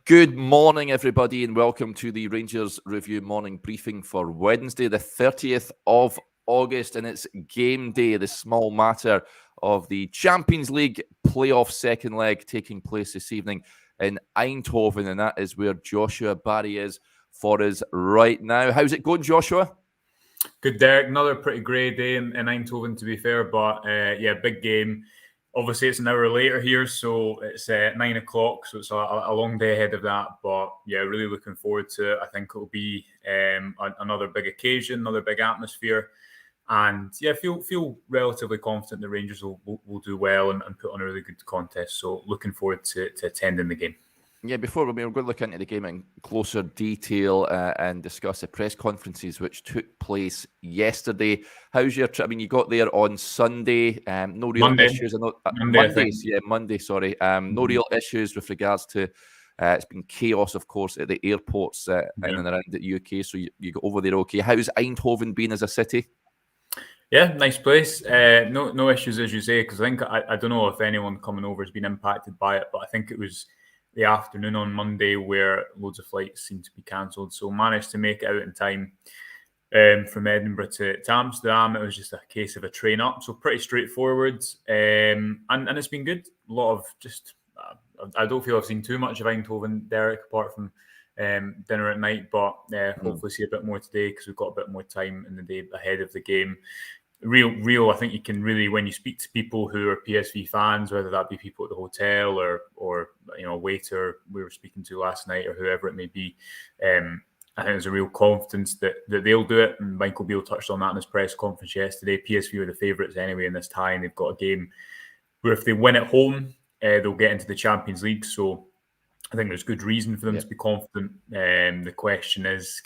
Good morning, everybody, and welcome to the Rangers Review morning briefing for Wednesday, the 30th of August, and it's game day, the small matter of the Champions League playoff second leg taking place this evening in Eindhoven, and that is where Joshua Barry is for us right now. How's it going, Joshua? Good, Derek. Another pretty grey day in Eindhoven, to be fair, but big game. Obviously, it's an hour later here, so it's 9 o'clock, so it's a long day ahead of that. But yeah, really looking forward to it. I think it'll be another big occasion, another big atmosphere, and yeah, feel relatively confident the Rangers will do well and put on a really good contest. So looking forward to attending the game. Yeah, before we're going to look into the game in closer detail and discuss the press conferences which took place yesterday. How's your trip? I mean, you got there on Sunday. No real Monday. issues. Monday. Sorry. No real issues with regards to. It's been chaos, of course, at the airports in and around the UK. So you got over there okay. How's Eindhoven been as a city? Yeah, nice place. No issues, as you say, because I think I don't know if anyone coming over has been impacted by it, but I think it was the afternoon on Monday where loads of flights seemed to be cancelled. So managed to make it out in time from Edinburgh to Amsterdam. It was just a case of a train up, so pretty straightforward. And it's been good. A lot of just, I don't feel I've seen too much of Eindhoven, Derek, apart from dinner at night, but hopefully see a bit more today because we've got a bit more time in the day ahead of the game. Real. I think you can really, when you speak to people who are PSV fans, whether that be people at the hotel or a waiter we were speaking to last night or whoever it may be, I think there's a real confidence that they'll do it. And Michael Beale touched on that in his press conference yesterday. PSV are the favourites anyway in this tie, and they've got a game where if they win at home, they'll get into the Champions League. So I think there's good reason for them to be confident. The question is,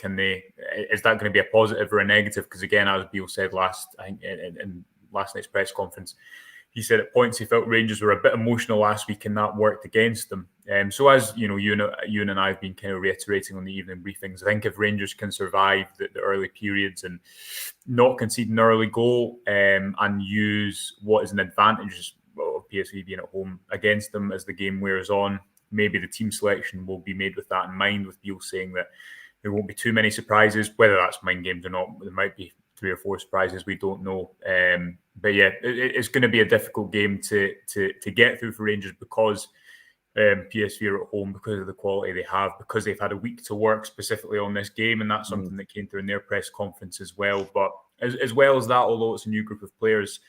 is that going to be a positive or a negative? Because again, as Beale said in last night's press conference, he said at points he felt Rangers were a bit emotional last week and that worked against them. So as you and I have been kind of reiterating on the evening briefings, I think if Rangers can survive the early periods and not concede an early goal and use what is an advantage of PSV being at home against them as the game wears on, maybe the team selection will be made with that in mind, with Beale saying that there won't be too many surprises, whether that's mind games or not. There might be 3 or 4 surprises, we don't know. But yeah, it's going to be a difficult game to get through for Rangers because PSV are at home, because of the quality they have, because they've had a week to work specifically on this game, and that's something that came through in their press conference as well. But as well as that, although it's a new group of players,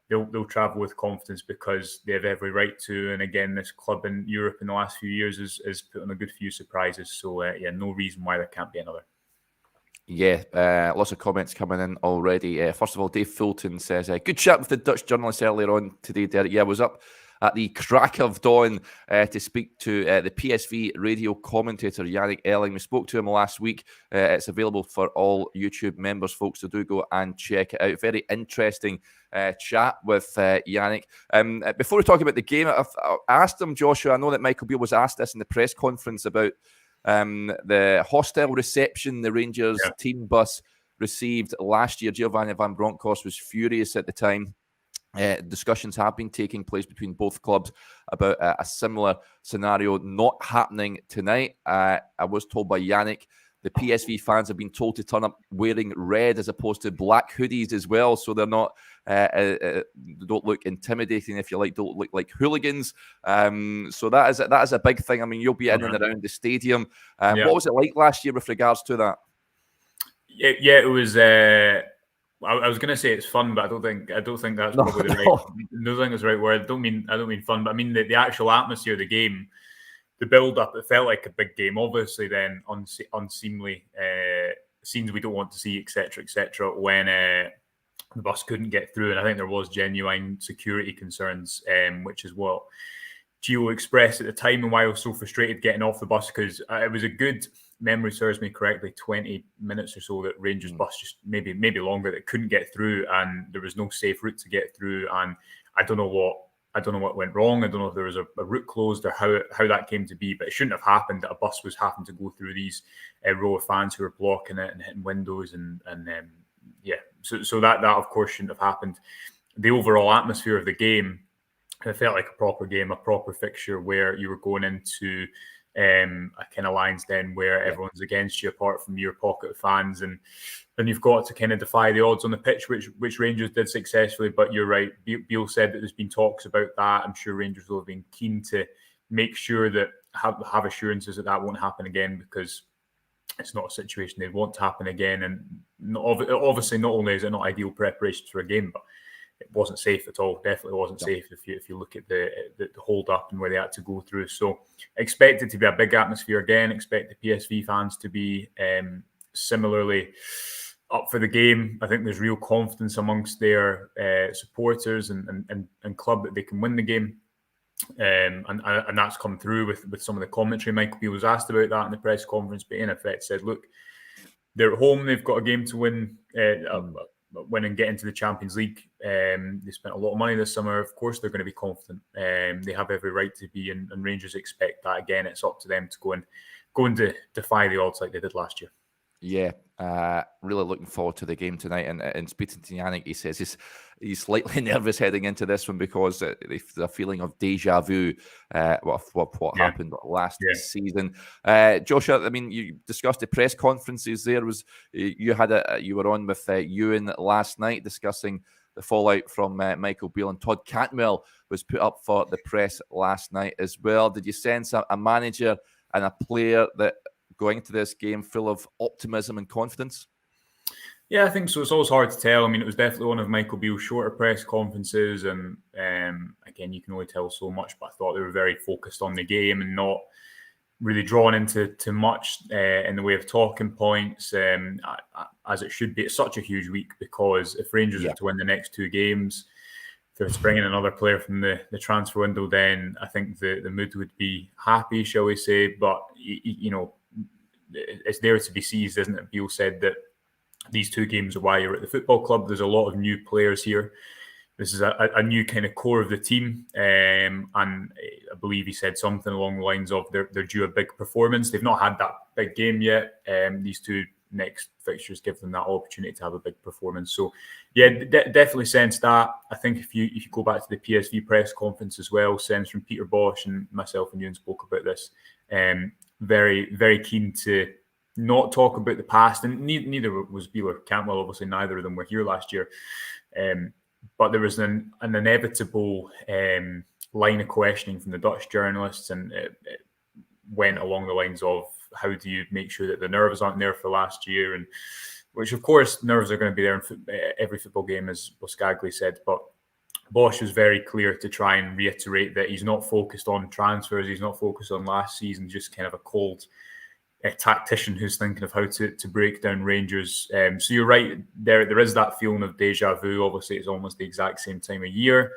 they'll travel with confidence because they have every right to. And again, this club in Europe in the last few years has put on a good few surprises. So no reason why there can't be another. Yeah, lots of comments coming in already. First of all, Dave Fulton says, good chat with the Dutch journalist earlier on today, Derek. Yeah, I was up at the crack of dawn to speak to the PSV radio commentator, Yannick Elling. We spoke to him last week. It's available for all YouTube members, folks, so do go and check it out. Very interesting chat with Yannick. Before we talk about the game, I asked him, Joshua, I know that Michael Beale was asked this in the press conference about the hostile reception the Rangers team bus received last year. Giovanni Van Bronckhorst was furious at the time. Discussions have been taking place between both clubs about a similar scenario not happening tonight. I was told by Yannick the PSV fans have been told to turn up wearing red as opposed to black hoodies as well, so they're not don't look intimidating, if you like, don't look like hooligans. So that is a big thing. I mean, you'll be in and around the stadium. What was it like last year with regards to that? Yeah, it was. I was going to say it's fun, but I don't think that's probably the right. I don't think it's the right word. I don't mean fun, but I mean the actual atmosphere of the game. The build-up, it felt like a big game. Obviously, then unseemly scenes we don't want to see, etc., when the bus couldn't get through, and I think there was genuine security concerns, which is what Gio expressed at the time, and why I was so frustrated getting off the bus, because it was a good, memory serves me correctly, 20 minutes or so that Rangers bus just maybe longer that couldn't get through, and there was no safe route to get through, and I don't know what went wrong. I don't know if there was a route closed or how that came to be, but it shouldn't have happened that a bus was having to go through these row of fans who were blocking it and hitting windows So that of course shouldn't have happened. The overall atmosphere of the game, it felt like a proper game, a proper fixture where you were going into a kind of lines then where everyone's against you apart from your pocket of fans, and then you've got to kind of defy the odds on the pitch, which Rangers did successfully. But you're right, Beale said that there's been talks about that. I'm sure Rangers will have been keen to make sure that have assurances that won't happen again, because it's not a situation they'd want to happen again. And obviously, not only is it not ideal preparation for a game, but it wasn't safe at all. Definitely wasn't safe if you look at the hold up and where they had to go through. So expect it to be a big atmosphere again. Expect the PSV fans to be similarly up for the game. I think there's real confidence amongst their supporters and club that they can win the game. And that's come through with some of the commentary. Michael Beale was asked about that in the press conference, but in effect said, look, they're at home, they've got a game to win, win and get into the Champions League. They spent a lot of money this summer. Of course, they're going to be confident. They have every right to be, and Rangers expect that. Again, it's up to them to go and defy the odds like they did last year. Yeah, really looking forward to the game tonight. And speaking to Yannick, he says he's slightly nervous heading into this one because the feeling of deja vu, what happened last season. Joshua, I mean, you discussed the press conferences. You were on with Ewan last night discussing the fallout from Michael Beale, and Todd Cantwell was put up for the press last night as well. Did you sense a manager and a player that going into this game full of optimism and confidence? Yeah, I think so. It's always hard to tell. I mean, it was definitely one of Michael Beale's shorter press conferences, and again, you can only tell so much, but I thought they were very focused on the game and not really drawn into too much in the way of talking points, as it should be. It's such a huge week, because if Rangers are to win the next two games, if they're to bring in another player from the transfer window, then I think the mood would be happy, shall we say. But, you know, it's there to be seized, isn't it? Beale said that these two games are why you're at the football club. There's a lot of new players here. This is a new kind of core of the team. And I believe he said something along the lines of they're due a big performance. They've not had that big game yet. These two next fixtures give them that opportunity to have a big performance. So, yeah, definitely sense that. I think if you go back to the PSV press conference as well, sense from Peter Bosch, and myself and Ewan spoke about this, very, very keen to not talk about the past. And neither was Beale or Cantwell. Obviously, neither of them were here last year. But there was an inevitable line of questioning from the Dutch journalists, and it went along the lines of, how do you make sure that the nerves aren't there for last year? And which, of course, nerves are going to be there in every football game, as Buscaglia said. But Bosch was very clear to try and reiterate that he's not focused on transfers. He's not focused on last season, just kind of a cold tactician who's thinking of how to break down Rangers. So you're right, there is that feeling of deja vu. Obviously, it's almost the exact same time of year,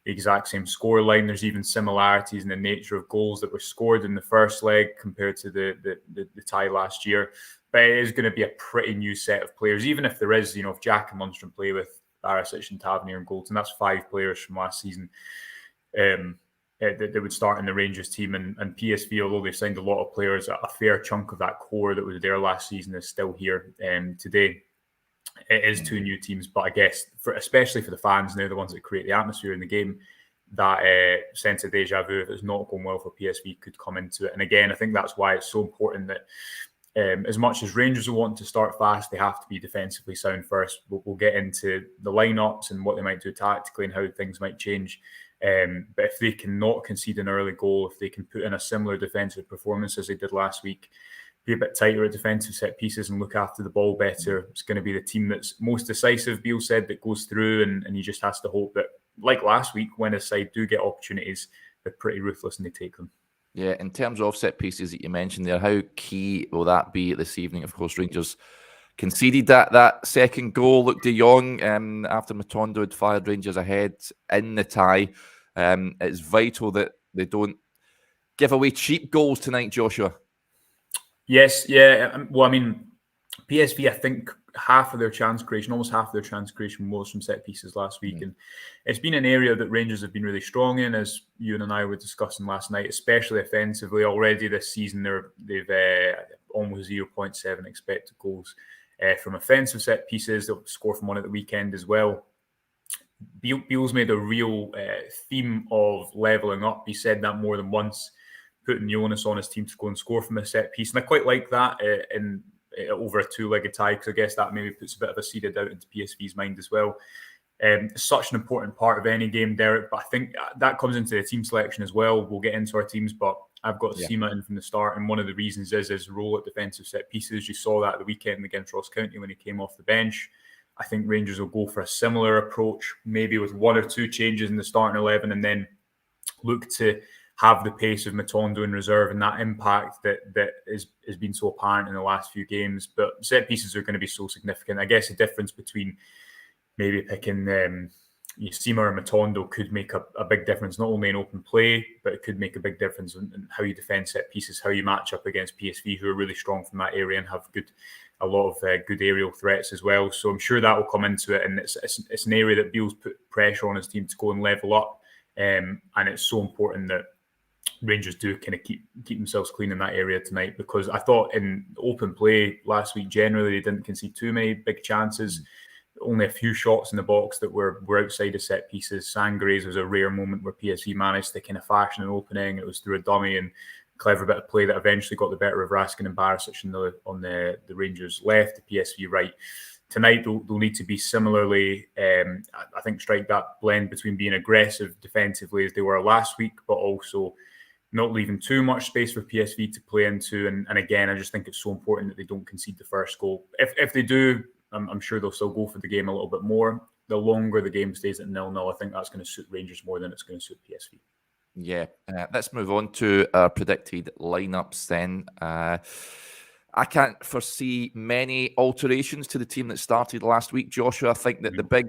the exact same scoreline. There's even similarities in the nature of goals that were scored in the first leg compared to the tie last year. But it is going to be a pretty new set of players, even if there is, if Jack and Lundstrom play with Barisic and Tavernier and Goldson, that's 5 players from last season that would start in the Rangers team. And PSV, although they've signed a lot of players, a fair chunk of that core that was there last season is still here today. It is 2 new teams, but I guess, especially for the fans now, the ones that create the atmosphere in the game, that sense of deja vu, if it's not going well for PSV, could come into it. And again, I think that's why it's so important that as much as Rangers will want to start fast, they have to be defensively sound first. We'll get into the lineups and what they might do tactically and how things might change. But if they cannot concede an early goal, if they can put in a similar defensive performance as they did last week, be a bit tighter at defensive set pieces and look after the ball better, it's going to be the team that's most decisive, Beale said, that goes through. And he just has to hope that, like last week, when his side do get opportunities, they're pretty ruthless and they take them. Yeah, in terms of set pieces that you mentioned there, how key will that be this evening? Of course, Rangers conceded that second goal. Look, De Jong, after Matondo had fired Rangers ahead in the tie. It's vital that they don't give away cheap goals tonight, Joshua. Yes, yeah. Well, I mean, PSV, I think almost half of their chance creation was from set pieces last week. And it's been an area that Rangers have been really strong in, as you and I were discussing last night, especially offensively. Already this season, they've almost 0.7 expected goals from offensive set pieces. They'll score from one at the weekend as well. Beale's made a real theme of levelling up. He said that more than once. putting the onus on his team to go and score from a set piece. And I quite like that in over a two-legged tie, because I guess that maybe puts a bit of a seed of doubt into PSV's mind as well. It's such an important part of any game, Derek, but I think that comes into the team selection as well. We'll get into our teams, but I've got Sima in from the start, and one of the reasons is his role at defensive set pieces. You saw that at the weekend against Ross County when he came off the bench. I think Rangers will go for a similar approach, maybe with one or two changes in the starting 11, and then look to have the pace of Matondo in reserve and that impact that has been so apparent in the last few games. But set pieces are going to be so significant. I guess the difference between maybe picking Sima or Matondo could make a big difference, not only in open play, but it could make a big difference in how you defend set pieces, how you match up against PSV, who are really strong from that area and have a lot of good aerial threats as well. So I'm sure that will come into it, and it's an area that Beale's put pressure on his team to go and level up, and it's so important that Rangers do kind of keep themselves clean in that area tonight, because I thought in open play last week, generally they didn't concede too many big chances. Only a few shots in the box that were outside of set pieces. Sangre's was a rare moment where PSV managed to kind of fashion an opening. It was through a dummy and clever bit of play that eventually got the better of Raskin and Barisic on the Rangers left, the PSV right. Tonight, they'll need to be similarly, I think, strike that blend between being aggressive defensively as they were last week, but also not leaving too much space for PSV to play into. And again, I just think it's so important that they don't concede the first goal. If they do, I'm sure they'll still go for the game a little bit more. The longer the game stays at 0-0, I think that's going to suit Rangers more than it's going to suit PSV. Yeah, let's move on to our predicted lineups then. I can't foresee many alterations to the team that started last week, Joshua. I think that the big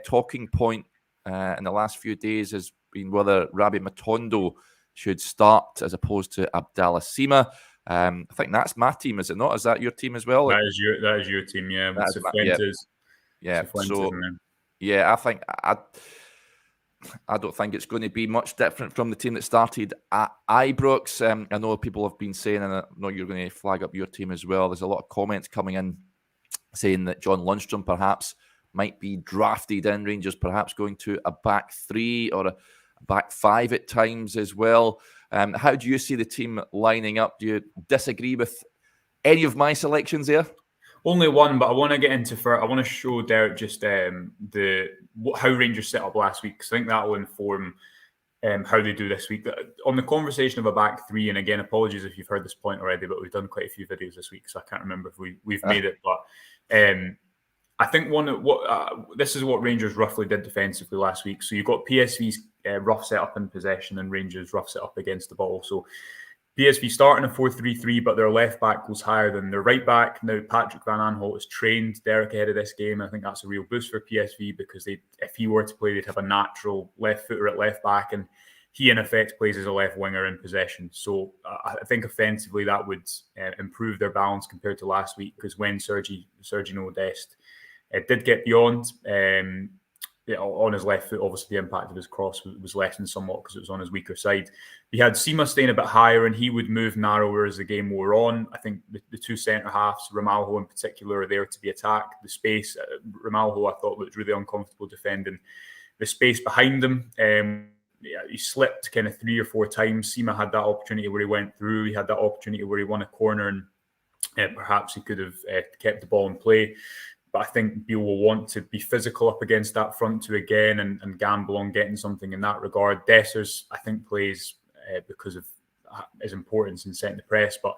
talking point in the last few days has been whether Rabbi Matondo should start as opposed to Abdallah Sima. I think that's my team, is it not? Is that your team as well? That is your team, yeah. With Cifuentes. Yeah. Cifuentes So, yeah, I think I don't think it's going to be much different from the team that started at Ibrox. I know people have been saying, and I know you're going to flag up your team as well. There's a lot of comments coming in saying that John Lundstrom perhaps might be drafted in, Rangers perhaps going to a back three or a back five at times as well. How do you see the team lining up? Do you disagree with any of my selections there? Only one, but I want to get into I want to show Derek just how Rangers set up last week, because I think that will inform how they do this week. On the conversation of a back three, and again, apologies if you've heard this point already, but we've done quite a few videos this week, so I can't remember if we've made it. But I think this is what Rangers roughly did defensively last week. So you've got PSV's rough setup in possession and Rangers' rough setup against the ball. So PSV starting a 4-3-3, but their left back goes higher than their right back. Now, Patrick Van Aanholt is trained Derek ahead of this game. I think that's a real boost for PSV, because if he were to play, they'd have a natural left footer at left back, and he in effect plays as a left winger in possession. So I think offensively that would improve their balance compared to last week, because when Sergio Dest did get beyond on his left foot, obviously the impact of his cross was lessened somewhat because it was on his weaker side. He had Sima staying a bit higher, and he would move narrower as the game wore on. I think the two centre-halves, Ramalho in particular, are there to be attacked. The space, Ramalho I thought looked really uncomfortable defending the space behind him. He slipped kind of 3 or 4 times. Sima had that opportunity where he went through. He had that opportunity where he won a corner, and perhaps he could have kept the ball in play. But I think Beale will want to be physical up against that front two again and gamble on getting something in that regard. Dessers, I think, plays because of his importance in setting the press. But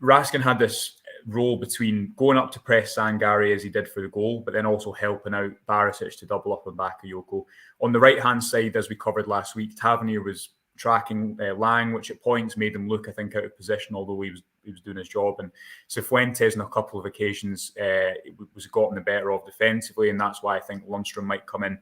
Raskin had this role between going up to press Sangare as he did for the goal, but then also helping out Barisic to double up on Bakayoko. On the right-hand side, as we covered last week, Tavernier was tracking Lang, which at points made him look, I think, out of position, although he was doing his job. And Cifuentes on a couple of occasions was gotten the better of defensively, and that's why I think Lundstrom might come in.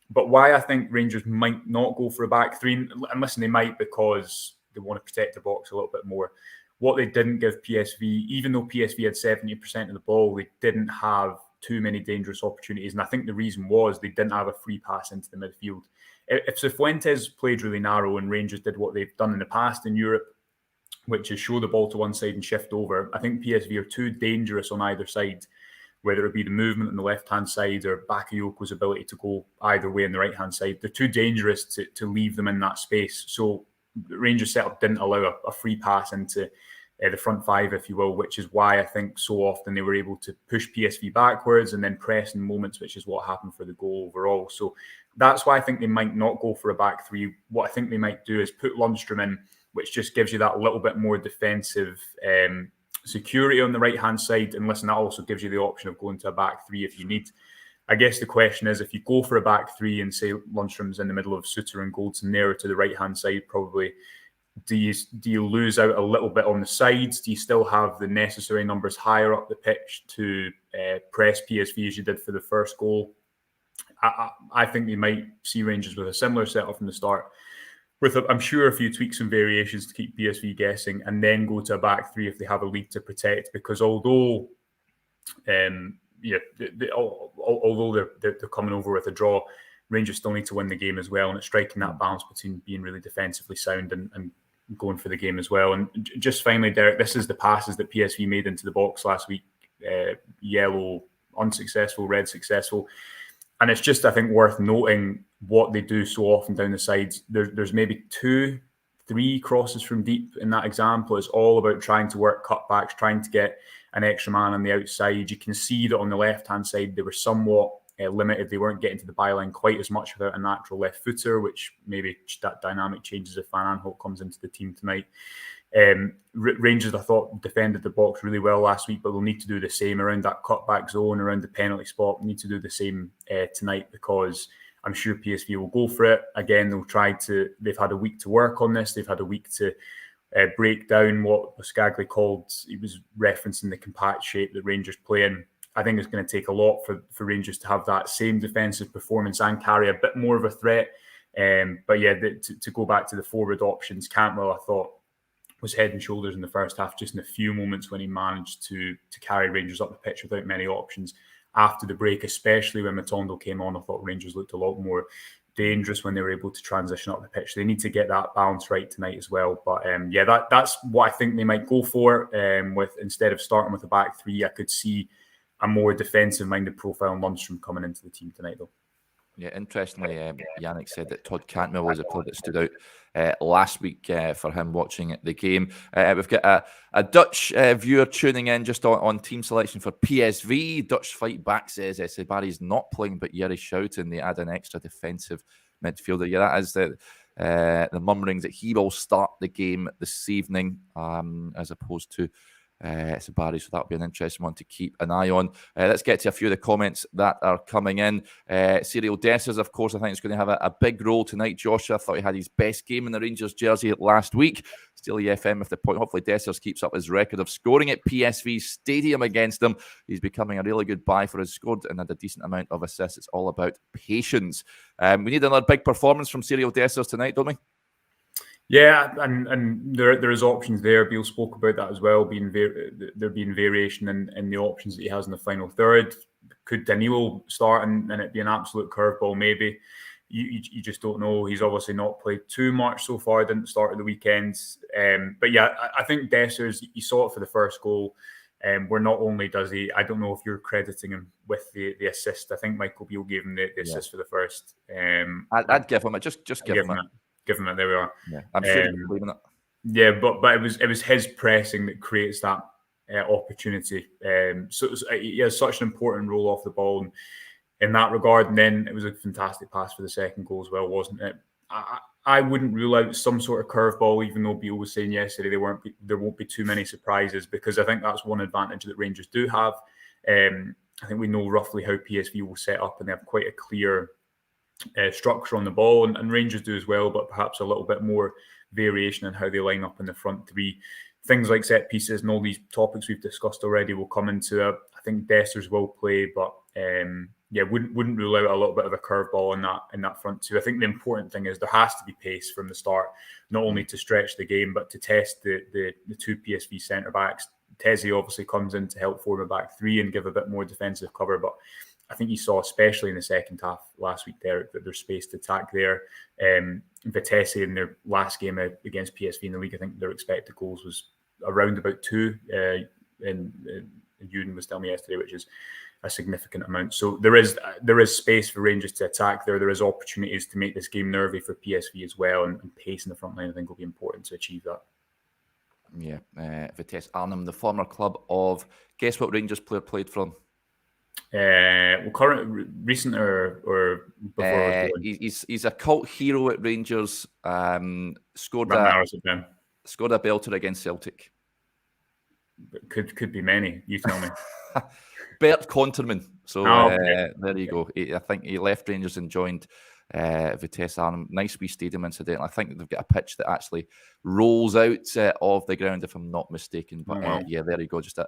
But why I think Rangers might not go for a back three, and listen, they might because they want to protect the box a little bit more. What they didn't give PSV, even though PSV had 70% of the ball, they didn't have too many dangerous opportunities. And I think the reason was they didn't have a free pass into the midfield. If Cifuentes played really narrow and Rangers did what they've done in the past in Europe, which is show the ball to one side and shift over, I think PSV are too dangerous on either side, whether it be the movement on the left-hand side or Bakayoko's ability to go either way on the right-hand side. They're too dangerous to leave them in that space. So Rangers setup didn't allow a free pass into the front five, if you will, which is why I think so often they were able to push PSV backwards and then press in moments, which is what happened for the goal overall. So that's why I think they might not go for a back three. What I think they might do is put Lundstrom in, which just gives you that little bit more defensive security on the right-hand side. And listen, that also gives you the option of going to a back three if you need. I guess the question is, if you go for a back three and say Lundstrom's in the middle of Suter and Goldson there to the right-hand side, probably, do you lose out a little bit on the sides? Do you still have the necessary numbers higher up the pitch to press PSV as you did for the first goal? I think you might see Rangers with a similar setup from the start, with I'm sure a few tweaks and variations to keep PSV guessing, and then go to a back three if they have a lead to protect. Because although although they're coming over with a draw, Rangers still need to win the game as well, and it's striking that balance between being really defensively sound and going for the game as well. And just finally, Derek, this is the passes that PSV made into the box last week. Yellow, unsuccessful, red, successful. And it's just, I think, worth noting what they do so often down the sides. There's maybe 2-3 crosses from deep in that example. It's all about trying to work cutbacks, trying to get an extra man on the outside. You can see that on the left-hand side, they were somewhat limited. They weren't getting to the byline quite as much without a natural left footer, which maybe that dynamic changes if Van Aanholt comes into the team tonight. Rangers, I thought, defended the box really well last week, but they'll need to do the same around that cutback zone, around the penalty spot. Need to do the same tonight, because I'm sure PSV will go for it. Again, they've had a week to work on this. They've had a week to break down what Scagli called, he was referencing the compact shape that Rangers play in. I think it's going to take a lot for Rangers to have that same defensive performance and carry a bit more of a threat. But yeah, to go back to the forward options, Cantwell, I thought, was head and shoulders in the first half, just in a few moments when he managed to carry Rangers up the pitch without many options. After the break, especially when Matondo came on, I thought Rangers looked a lot more dangerous when they were able to transition up the pitch. They need to get that balance right tonight as well. But that's what I think they might go for. With instead of starting with a back three, I could see a more defensive-minded profile in Lundstrom coming into the team tonight, though. Yeah, interestingly, Yannick said that Todd Cantwell was a player that stood out last week for him watching the game. We've got a Dutch viewer tuning in just on team selection for PSV. Dutch fight back says Sabari's not playing, but Yeri Schouten, they add an extra defensive midfielder. Yeah, that is the murmurings that he will start the game this evening as opposed to Sabari, so that'll be an interesting one to keep an eye on. Let's get to a few of the comments that are coming in. Cyril Dessers, of course, I think is going to have a big role tonight. Joshua thought he had his best game in the Rangers jersey last week. Steely FM with the point. Hopefully Dessers keeps up his record of scoring at PSV Stadium against them. He's becoming a really good buy for his scored and had a decent amount of assists. It's all about patience. We need another big performance from Cyril Dessers tonight, don't we? Yeah, and there is options there. Beale spoke about that as well, there being variation in the options that he has in the final third. Could Danilo start and it be an absolute curveball? Maybe. You just don't know. He's obviously not played too much so far, didn't start at the weekends. But yeah, I think Dessers, you saw it for the first goal, where not only does he, I don't know if you're crediting him with the assist. I think Michael Beale gave him the assist for the first. I'd give him it. Just give him it. Give him it. There we are. Yeah, I'm sure you believe in it. Yeah, but it was his pressing that creates that opportunity. So he has such an important role off the ball in that regard. And then it was a fantastic pass for the second goal as well, wasn't it? I wouldn't rule out some sort of curveball, even though Beale was saying yesterday there won't be too many surprises, because I think that's one advantage that Rangers do have. I think we know roughly how PSV will set up, and they have quite a clear structure on the ball, and Rangers do as well, but perhaps a little bit more variation in how they line up in the front three. Things like set pieces and all these topics we've discussed already will come into it. I think Dessers will play, but wouldn't rule out a little bit of a curveball in that front two. I think the important thing is there has to be pace from the start, not only to stretch the game, but to test the two PSV centre backs. Tezzy obviously comes in to help form a back three and give a bit more defensive cover, but I think you saw, especially in the second half last week, Derek, that there's space to attack there. Vitesse in their last game against PSV in the league, I think their expected goals was around about 2. And Ewan was telling me yesterday, which is a significant amount. So there is space for Rangers to attack there. There is opportunities to make this game nervy for PSV as well, and pace in the front line I think will be important to achieve that. Yeah, Vitesse Arnhem, the former club of, guess what Rangers player played from? Recent or before? He's a cult hero at Rangers. Scored a belter against Celtic. Could be many. You tell me. Bert Conterman. So okay. There you go. I think he left Rangers and joined Vitesse Arnhem. Nice wee stadium, incidentally. I think they've got a pitch that actually rolls out of the ground, if I'm not mistaken. But yeah, there you go. Just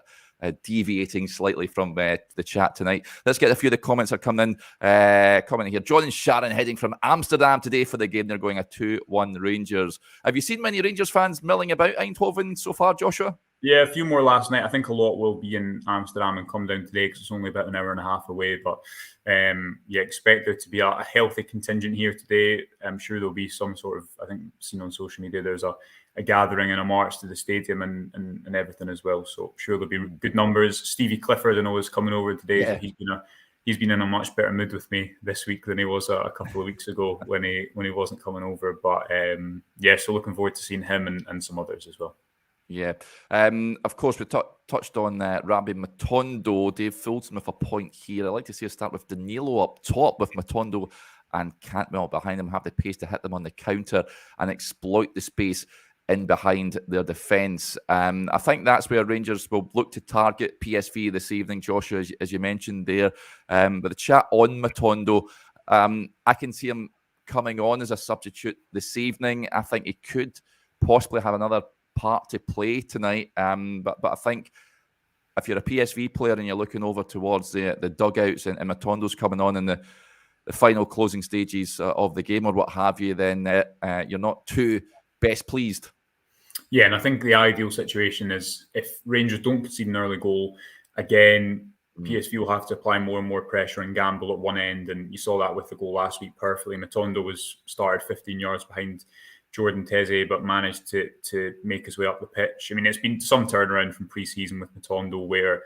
deviating slightly from the chat tonight. Let's get a few of the comments that are coming in. Commenting here. John and Sharon heading from Amsterdam today for the game. They're going a 2-1 Rangers. Have you seen many Rangers fans milling about Eindhoven so far, Joshua? Yeah, a few more last night. I think a lot will be in Amsterdam and come down today because it's only about an hour and a half away. But expect there to be a healthy contingent here today. I'm sure there'll be some sort of, I think, seen on social media, there's a gathering and a march to the stadium and everything as well. So sure there'll be good numbers. Stevie Clifford, I know, is coming over today. Yeah. So he's been in a much better mood with me this week than he was a couple of weeks ago when he wasn't coming over. But so looking forward to seeing him and some others as well. Yeah. Of course, we touched on Rabbi Matondo. Dave Fulton with a point here. I'd like to see us start with Danilo up top with Matondo and Cantwell behind him, have the pace to hit them on the counter and exploit the space in behind their defence. I think that's where Rangers will look to target PSV this evening, Joshua, as you mentioned there. But the chat on Matondo, I can see him coming on as a substitute this evening. I think he could possibly have another part to play tonight, but I think if you're a PSV player and you're looking over towards the dugouts and Matondo's coming on in the final closing stages of the game or what have you, then you're not too best pleased. Yeah, and I think the ideal situation is if Rangers don't concede an early goal, again, PSV will have to apply more and more pressure and gamble at one end, and you saw that with the goal last week perfectly. Matondo was started 15 yards behind Jordan Teze, but managed to make his way up the pitch. I mean, it's been some turnaround from pre-season with Matondo, where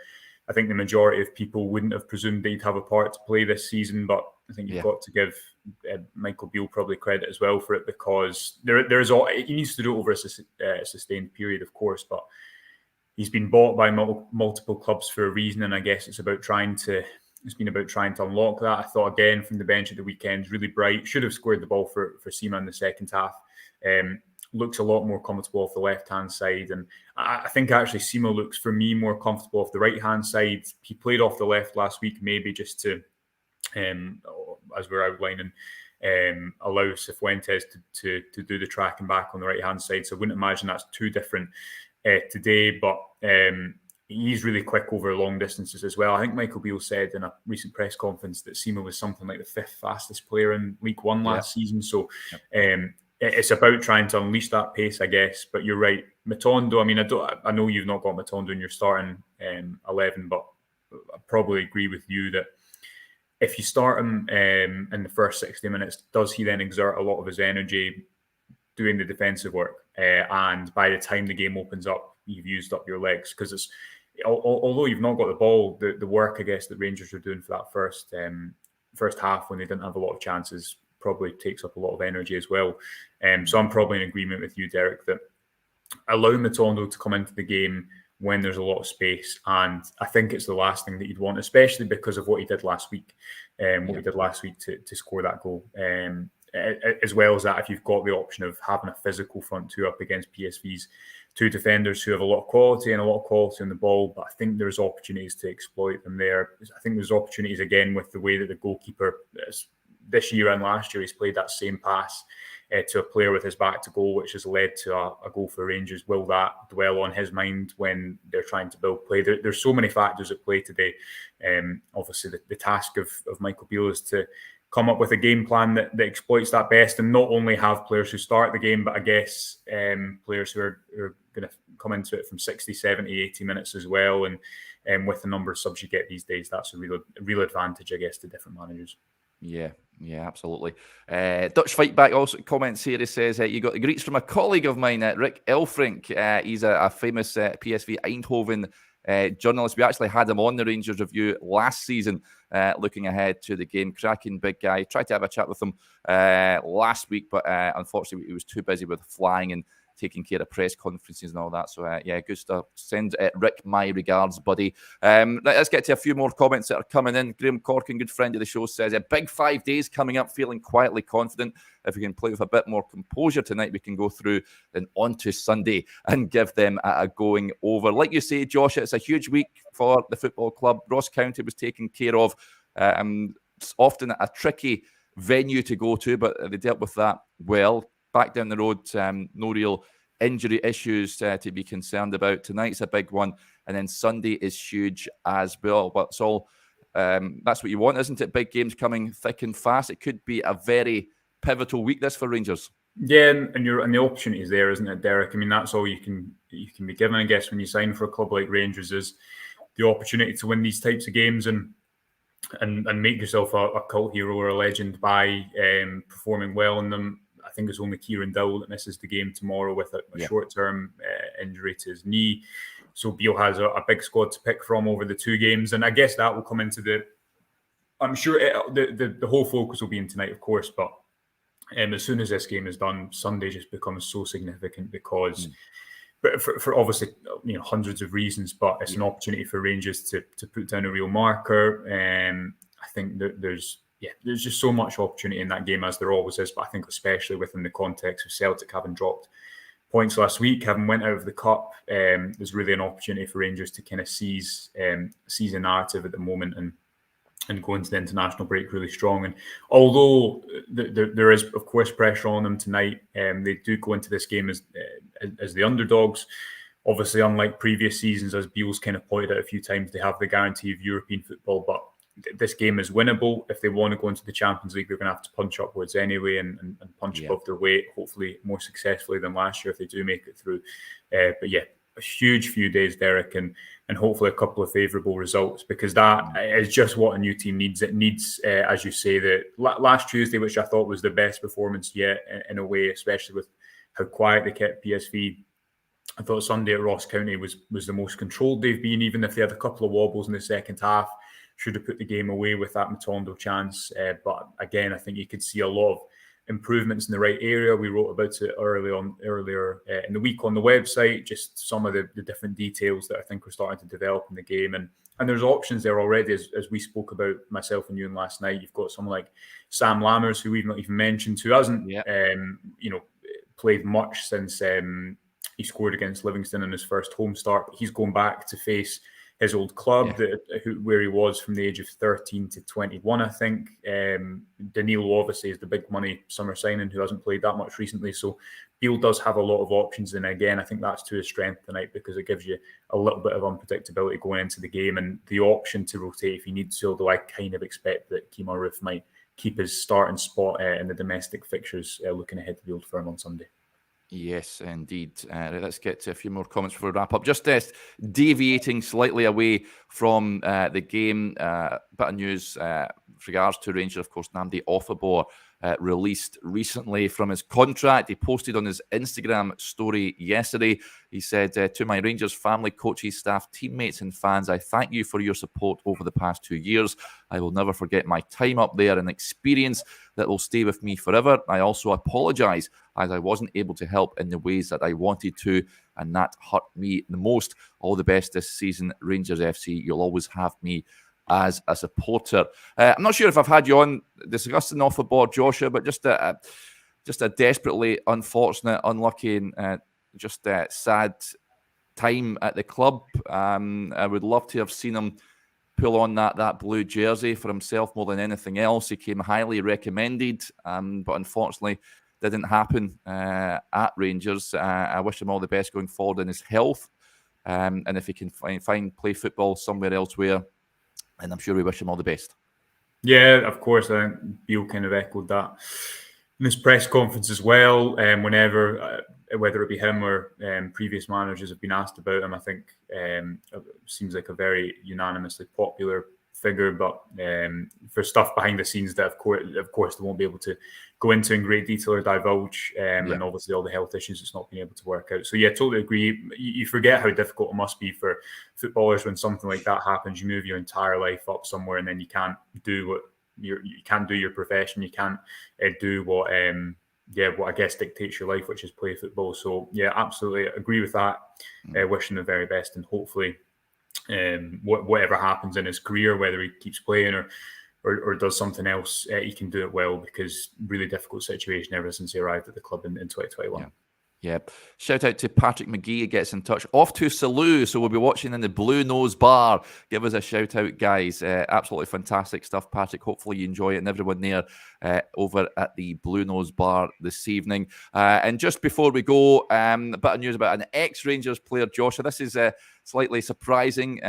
I think the majority of people wouldn't have presumed that he'd have a part to play this season, but I think you've got to give Michael Beale probably credit as well for it, because he needs to do it over a sustained period, of course, but he's been bought by multiple clubs for a reason, and I guess it's been about trying to unlock that. I thought, again, from the bench at the weekend, really bright. Should have scored the ball for Sima in the second half. Looks a lot more comfortable off the left-hand side. And I think actually Sima looks, for me, more comfortable off the right-hand side. He played off the left last week, maybe just to, as we're outlining, allow Cifuentes to do the tracking back on the right-hand side. So I wouldn't imagine that's too different today. But he's really quick over long distances as well. I think Michael Beale said in a recent press conference that Sima was something like the 5th fastest player in League One last season. So it's about trying to unleash that pace, I guess. But you're right, Matondo. I mean, I know you've not got Matondo in your starting 11, but I probably agree with you that if you start him in the first 60 minutes, does he then exert a lot of his energy doing the defensive work? And by the time the game opens up, you've used up your legs, because it's although you've not got the ball, the work, I guess, that Rangers are doing for that first half when they didn't have a lot of chances probably takes up a lot of energy as well. So I'm probably in agreement with you, Derek, that allow Matondo to come into the game when there's a lot of space, and I think it's the last thing that you'd want, especially because of what he did last week, to score that goal. As well as that, if you've got the option of having a physical front two up against PSV's two defenders who have a lot of quality on the ball, but I think there's opportunities to exploit them there. I think there's opportunities again with the way that the goalkeeper this year and last year, he's played that same pass to a player with his back to goal, which has led to a goal for Rangers. Will that dwell on his mind when they're trying to build play? There's so many factors at play today. Obviously, the task of Michael Beale is to come up with a game plan that exploits that best, and not only have players who start the game, but I guess players who are going to come into it from 60, 70, 80 minutes as well. And with the number of subs you get these days, that's a real advantage, I guess, to different managers. Yeah, absolutely. Dutch Fight Back also comments here. He says, you got the greets from a colleague of mine, Rick Elfrink. He's a famous PSV Eindhoven journalist. We actually had him on the Rangers Review last season, looking ahead to the game. Cracking big guy. Tried to have a chat with him last week, but unfortunately he was too busy with flying and taking care of press conferences and all that. So, good stuff. Send Rick my regards, buddy. Let's get to a few more comments that are coming in. Graham Corkin, good friend of the show, says, a big 5 days coming up, feeling quietly confident. If we can play with a bit more composure tonight, we can go through then on to Sunday and give them a going over. Like you say, Josh, it's a huge week for the football club. Ross County was taken care of. It's often a tricky venue to go to, but they dealt with that well. Back down the road, no real injury issues to be concerned about. Tonight's a big one, and then Sunday is huge as well. But it's all that's what you want, isn't it? Big games coming thick and fast. It could be a very pivotal week this for Rangers. Yeah, and the opportunity is there, isn't it, Derek? I mean, that's all you can be given, I guess, when you sign for a club like Rangers, is the opportunity to win these types of games and make yourself a cult hero or a legend by performing well in them. I think it's only Kieran Dowell that misses the game tomorrow with a short-term injury to his knee. So Beale has a big squad to pick from over the two games. And I guess that will come into I'm sure the whole focus will be in tonight, of course. But as soon as this game is done, Sunday just becomes so significant because, but for obviously hundreds of reasons, but it's an opportunity for Rangers to put down a real marker. I think that there's just so much opportunity in that game, as there always is. But I think especially within the context of Celtic having dropped points last week, having went out of the cup, there's really an opportunity for Rangers to kind of seize a narrative at the moment and go into the international break really strong. And although there is, of course, pressure on them tonight, they do go into this game as the underdogs. Obviously, unlike previous seasons, as Beale's kind of pointed out a few times, they have the guarantee of European football, but this game is winnable. If they want to go into the Champions League, they're going to have to punch upwards anyway and punch above their weight, hopefully more successfully than last year if they do make it through. But a huge few days, Derek, and hopefully a couple of favourable results, because that is just what a new team needs. It needs, as you say, the last Tuesday, which I thought was the best performance yet in a way, especially with how quiet they kept PSV. I thought Sunday at Ross County was the most controlled they've been, even if they had a couple of wobbles in the second half. Should have put the game away with that Matondo chance. But again, I think you could see a lot of improvements in the right area. We wrote about it earlier in the week on the website, just some of the different details that I think are starting to develop in the game. And there's options there already, as we spoke about, myself and you, and last night. You've got someone like Sam Lammers, who we've not even mentioned, who hasn't played much since he scored against Livingston in his first home start. But he's going back to face his old club, where he was from the age of 13 to 21, I think. Danilo obviously is the big money summer signing who hasn't played that much recently. So Beale does have a lot of options. And again, I think that's to his strength tonight, because it gives you a little bit of unpredictability going into the game and the option to rotate if you need to, although I kind of expect that Kemar Roofe might keep his starting spot in the domestic fixtures looking ahead to the Old Firm on Sunday. Yes, indeed. Let's get to a few more comments before we wrap up. Just deviating slightly away from the game, bit of news with regards to Rangers. Of course, Nnamdi Offabor released recently from his contract. He posted on his Instagram story yesterday. He said, to my Rangers family, coaches, staff, teammates and fans, I thank you for your support over the past 2 years. I will never forget my time up there, an experience that will stay with me forever. I also apologise as I wasn't able to help in the ways that I wanted to, and that hurt me the most. All the best this season, Rangers FC. You'll always have me as a supporter. I'm not sure if I've had you on discussing off the board, Joshua, but just a desperately unfortunate, unlucky, and just sad time at the club. I would love to have seen him pull on that blue jersey for himself more than anything else. He came highly recommended, but unfortunately didn't happen at Rangers. I wish him all the best going forward in his health, and if he can play football somewhere elsewhere, and I'm sure we wish him all the best. Yeah, of course. I think Beale kind of echoed that in his press conference as well. Whenever, whether it be him or previous managers have been asked about him, I think it seems like a very unanimously popular figure. But for stuff behind the scenes that, of course, they won't be able to go into in great detail or divulge, and obviously all the health issues it's not been able to work out. So yeah, totally agree. You forget how difficult it must be for footballers when something like that happens. You move your entire life up somewhere, and then you can't do what you can't do your profession. You can't do what what I guess dictates your life, which is play football. So yeah, absolutely agree with that. Wishing the very best, and hopefully whatever happens in his career, whether he keeps playing or does something else, he can do it well, because really difficult situation ever since he arrived at the club in 2021. Yeah. Shout out to Patrick McGee, who gets in touch. Off to Salou, so we'll be watching in the Blue Nose Bar. Give us a shout out, guys. Absolutely fantastic stuff, Patrick. Hopefully you enjoy it, and everyone there over at the Blue Nose Bar this evening. And just before we go, a bit of news about an ex-Rangers player, Joshua. This is slightly surprising.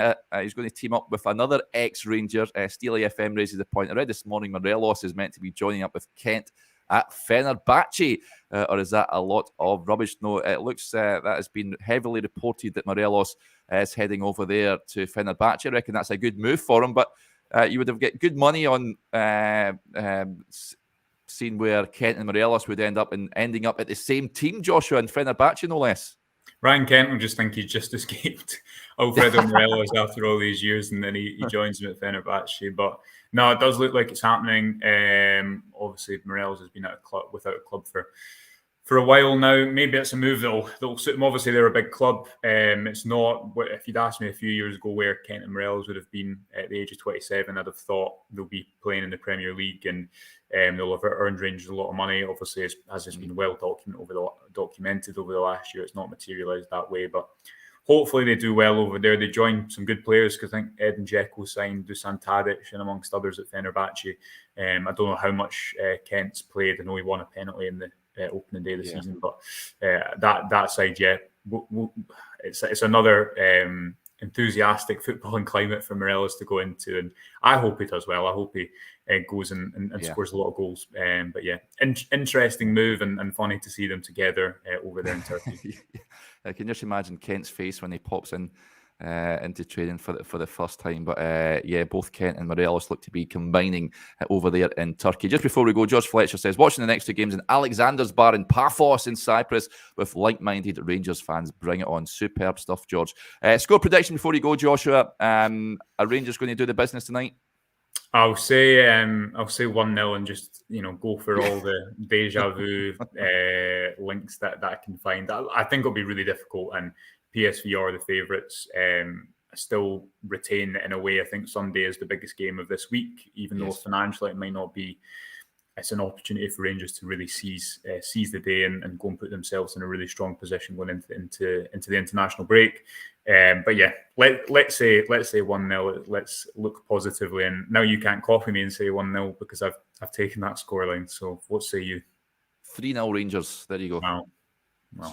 He's going to team up with another ex-Ranger. Steely FM raises the point. I read this morning Morelos is meant to be joining up with Kent at Fenerbahce, or is that a lot of rubbish? No, it looks that has been heavily reported that Morelos is heading over there to Fenerbahce. I reckon that's a good move for him, but you would have get good money on seeing where Kent and Morelos would ending up at the same team, Joshua, and Fenerbahce, no less. Ryan Kent will just think he just escaped Alfredo Morelos after all these years, and then he joins him at Fenerbahce. But no, it does look like it's happening. Obviously, Morelos has been without a club for a while now. Maybe it's a move that'll suit him. Obviously, they're a big club. It's not. If you'd asked me a few years ago where Kent and Morelos would have been at the age of 27, I'd have thought they'll be playing in the Premier League, and they'll have earned Rangers a lot of money. Obviously, as has been well documented over the last year, it's not materialised that way. But hopefully they do well over there. They join some good players, because I think Edin Dzeko signed Dusan Tadic and amongst others at Fenerbahce. I don't know how much Kent's played. I know he won a penalty in the opening day of the season, but that side, it's another enthusiastic footballing climate for Morelos to go into, and I hope he does well. I hope he goes and scores a lot of goals. But yeah, interesting move, and funny to see them together over there in Turkey. I can just imagine Kent's face when he pops into training for the first time. But both Kent and Morelos look to be combining over there in Turkey. Just before we go, George Fletcher says, watching the next two games in Alexander's Bar in Paphos in Cyprus with like-minded Rangers fans. Bring it on. Superb stuff, George. Score prediction before you go, Joshua. Are Rangers going to do the business tonight? I'll say 1-0, and just go for all the deja vu links that I can find. I think it'll be really difficult, and PSV are the favourites. I still retain in a way. I think Sunday is the biggest game of this week, even though financially it might not be. It's an opportunity for Rangers to really seize the day and go and put themselves in a really strong position going into the international break. But yeah, let's say 1-0. Let's look positively. And now you can't copy me and say 1-0 because I've taken that scoreline. So what say you? 3-0 Rangers. There you go. Wow.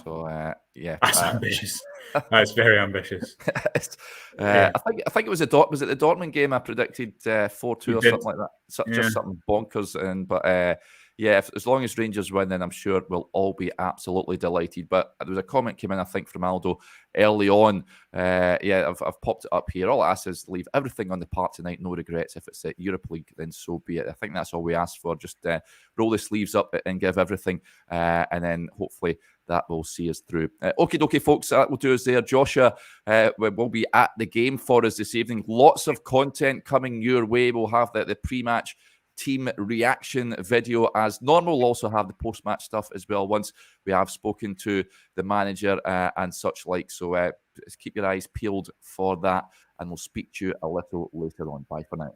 So that's ambitious. That's very ambitious. I think it was was it the Dortmund game I predicted 4-2 or something like that. Just something bonkers. But as long as Rangers win, then I'm sure we'll all be absolutely delighted. But there was a comment came in, I think, from Aldo early on. I've popped it up here. All I ask is leave everything on the park tonight. No regrets. If it's a Europa League, then so be it. I think that's all we ask for. Just roll the sleeves up and give everything, and then hopefully that will see us through. Okie dokie, folks. That will do us there. Joshua will be at the game for us this evening. Lots of content coming your way. We'll have the pre-match team reaction video as normal. We'll also have the post-match stuff as well once we have spoken to the manager and such like. So keep your eyes peeled for that, and we'll speak to you a little later on. Bye for now.